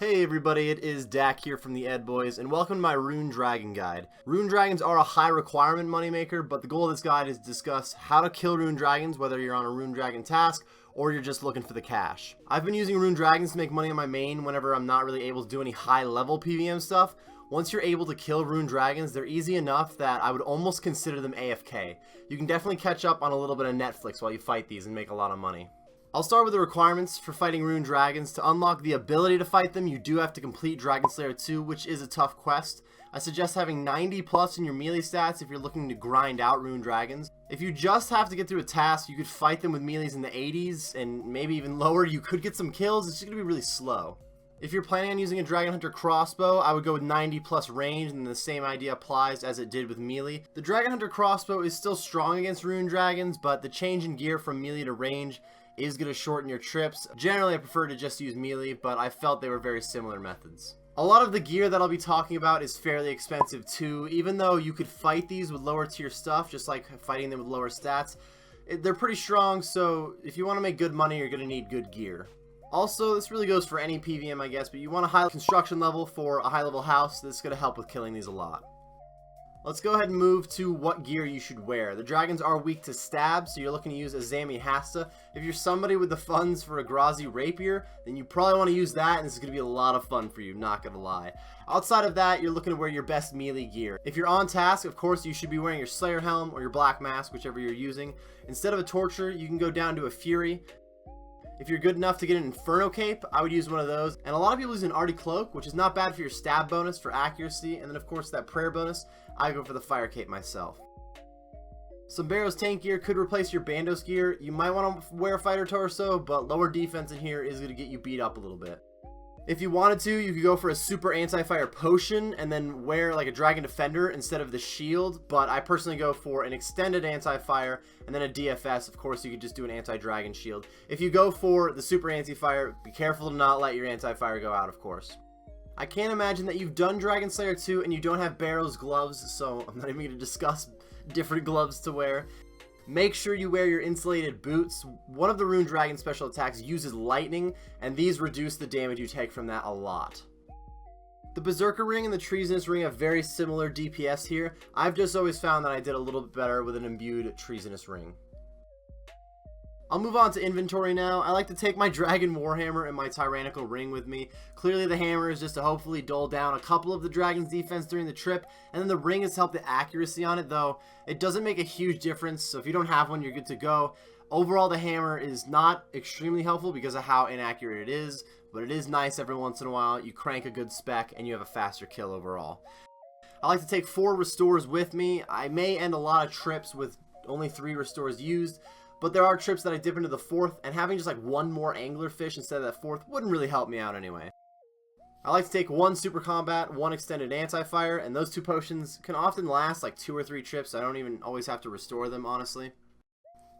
Hey everybody, it is Dak here from the TheEdB0ys, and welcome to my Rune Dragon guide. Rune Dragons are a high requirement moneymaker, but the goal of this guide is to discuss how to kill Rune Dragons, whether you're on a Rune Dragon task or you're just looking for the cash. I've been using Rune Dragons to make money on my main whenever I'm not really able to do any high level PvM stuff. Once you're able to kill Rune Dragons, they're easy enough that I would almost consider them AFK. You can definitely catch up on a little bit of Netflix while you fight these and make a lot of money. I'll start with the requirements for fighting Rune Dragons. To unlock the ability to fight them, you do have to complete Dragon Slayer 2, which is a tough quest. I suggest having 90 plus in your melee stats if you're looking to grind out Rune Dragons. If you just have to get through a task, you could fight them with melees in the 80s, and maybe even lower. You could get some kills, it's just going to be really slow. If you're planning on using a Dragon Hunter crossbow, I would go with 90 plus range, and the same idea applies as it did with melee. The Dragon Hunter crossbow is still strong against Rune Dragons, but the change in gear from melee to range is going to shorten your trips. Generally, I prefer to just use melee, but I felt they were very similar methods. A lot of the gear that I'll be talking about is fairly expensive too, even though you could fight these with lower tier stuff, just like fighting them with lower stats. They're pretty strong, so if you want to make good money, you're going to need good gear. Also, this really goes for any PvM, I guess, but you want a high construction level for a high level house. This is going to help with killing these a lot. Let's go ahead and move to what gear you should wear. The dragons are weak to stab, so you're looking to use a Zami Hasta. If you're somebody with the funds for a Grazi Rapier, then you probably want to use that, and this is going to be a lot of fun for you, not going to lie. Outside of that, you're looking to wear your best melee gear. If you're on task, of course, you should be wearing your Slayer Helm or your Black Mask, whichever you're using. Instead of a Torture, you can go down to a Fury. If you're good enough to get an Inferno Cape, I would use one of those. And a lot of people use an Artie Cloak, which is not bad for your stab bonus for accuracy. And then, of course, that prayer bonus, I go for the Fire Cape myself. Sombrero's tank gear could replace your Bandos gear. You might want to wear a Fighter Torso, but lower defense in here is going to get you beat up a little bit. If you wanted to, you could go for a super anti-fire potion and then wear like a Dragon Defender instead of the shield, but I personally go for an extended anti-fire and then a DFS. Of course, you could just do an anti-dragon shield. If you go for the super anti-fire, be careful to not let your anti-fire go out, of course. I can't imagine that you've done Dragon Slayer 2 and you don't have Barrow's gloves, so I'm not even going to discuss different gloves to wear. Make sure you wear your insulated boots. One of the Rune Dragon special attacks uses lightning, and these reduce the damage you take from that a lot. The Berserker Ring and the Treasonous Ring have very similar DPS here. I've just always found that I did a little bit better with an imbued Treasonous Ring. I'll move on to inventory now. I like to take my Dragon Warhammer and my Tyrannical Ring with me. Clearly the hammer is just to hopefully dull down a couple of the dragon's defense during the trip, and then the ring has helped the accuracy on it, though it doesn't make a huge difference, so if you don't have one, you're good to go. Overall, the hammer is not extremely helpful because of how inaccurate it is, but it is nice every once in a while. You crank a good spec and you have a faster kill overall. I like to take 4 restores with me. I may end a lot of trips with only 3 restores used, but there are trips that I dip into the 4th, and having just like 1 more anglerfish instead of that 4th wouldn't really help me out anyway. I like to take 1 super combat, 1 extended anti-fire, and those 2 potions can often last like 2 or 3 trips. I don't even always have to restore them, honestly.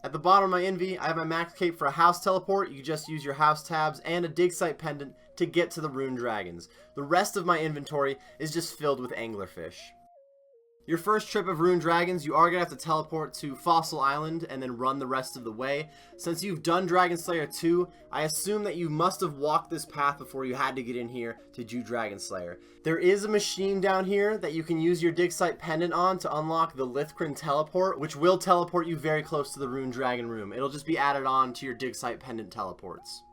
At the bottom of my Envy, I have my max cape for a house teleport. You just use your house tabs and a dig site pendant to get to the Rune Dragons. The rest of my inventory is just filled with anglerfish. Your first trip of Rune Dragons, you are going to have to teleport to Fossil Island and then run the rest of the way. Since you've done Dragon Slayer 2, I assume that you must have walked this path before you had to get in here to do Dragon Slayer. There is a machine down here that you can use your dig site pendant on to unlock the Lithcrin teleport, which will teleport you very close to the Rune Dragon room. It'll just be added on to your dig site pendant teleports.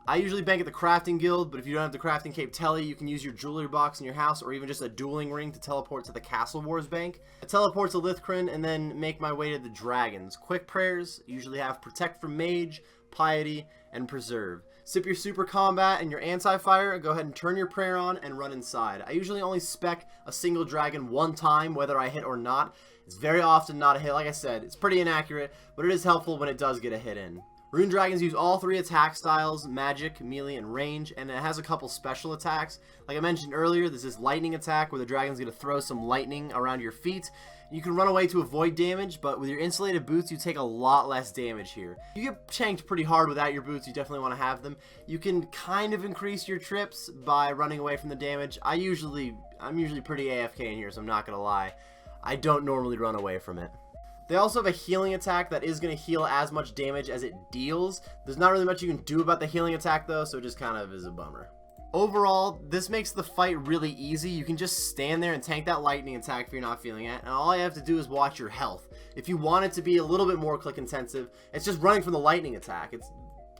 I usually bank at the Crafting Guild, but if you don't have the Crafting Cape Telly, you can use your jewelry box in your house or even just a dueling ring to teleport to the Castle Wars Bank. I teleport to Lithcrin and then make my way to the Dragons. Quick prayers usually have Protect from Mage, Piety, and Preserve. Sip your super combat and your anti-fire, go ahead and turn your prayer on and run inside. I usually only spec a single dragon 1 time, whether I hit or not. It's very often not a hit. Like I said, it's pretty inaccurate, but it is helpful when it does get a hit in. Rune Dragons use all 3 attack styles, magic, melee, and range, and it has a couple special attacks. Like I mentioned earlier, there's this lightning attack where the dragon's going to throw some lightning around your feet. You can run away to avoid damage, but with your insulated boots, you take a lot less damage here. You get chanked pretty hard without your boots, you definitely want to have them. You can kind of increase your trips by running away from the damage. I'm usually pretty AFK in here, so I'm not going to lie. I don't normally run away from it. They also have a healing attack that is going to heal as much damage as it deals. There's not really much you can do about the healing attack though, so it just kind of is a bummer. Overall, this makes the fight really easy. You can just stand there and tank that lightning attack if you're not feeling it, and all you have to do is watch your health. If you want it to be a little bit more click intensive, it's just running from the lightning attack. It's,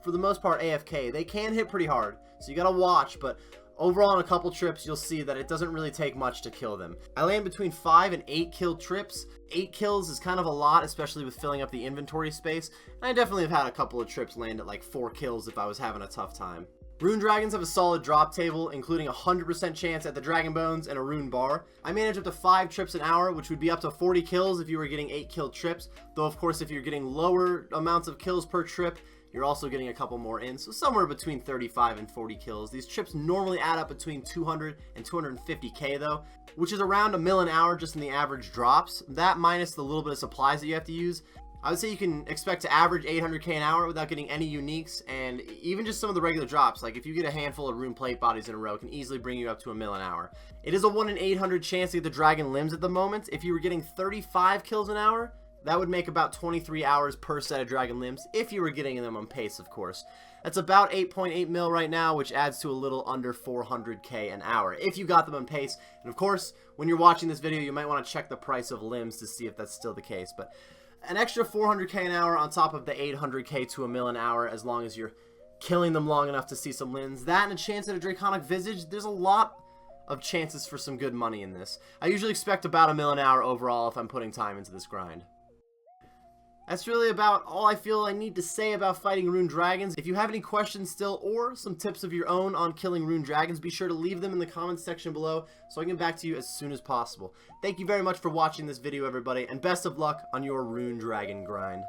for the most part, AFK. They can hit pretty hard, so you gotta watch, but overall on a couple trips, you'll see that it doesn't really take much to kill them. I land between 5 and 8 kill trips. 8 kills is kind of a lot, especially with filling up the inventory space, and I definitely have had a couple of trips land at like 4 kills if I was having a tough time. Rune Dragons have a solid drop table, including a 100% chance at the Dragon Bones and a Rune Bar. I manage up to 5 trips an hour, which would be up to 40 kills if you were getting 8 kill trips, though of course if you're getting lower amounts of kills per trip, you're also getting a couple more in, so somewhere between 35 and 40 kills. These trips normally add up between 200 and 250k though, which is around a mil an hour just in the average drops. That minus the little bit of supplies that you have to use, I would say you can expect to average 800k an hour without getting any uniques, and even just some of the regular drops, like if you get a handful of rune plate bodies in a row, can easily bring you up to a mil an hour. It is a 1 in 800 chance to get the dragon limbs at the moment. If you were getting 35 kills an hour, that would make about 23 hours per set of dragon limbs, if you were getting them on pace, of course. That's about 8.8 mil right now, which adds to a little under 400k an hour, if you got them on pace. And of course, when you're watching this video, you might want to check the price of limbs to see if that's still the case. But an extra 400k an hour on top of the 800k to a mil an hour, as long as you're killing them long enough to see some limbs. That and a chance at a Draconic Visage, there's a lot of chances for some good money in this. I usually expect about a mil an hour overall if I'm putting time into this grind. That's really about all I feel I need to say about fighting Rune Dragons. If you have any questions still, or some tips of your own on killing Rune Dragons, be sure to leave them in the comments section below so I can get back to you as soon as possible. Thank you very much for watching this video, everybody, and best of luck on your Rune Dragon grind.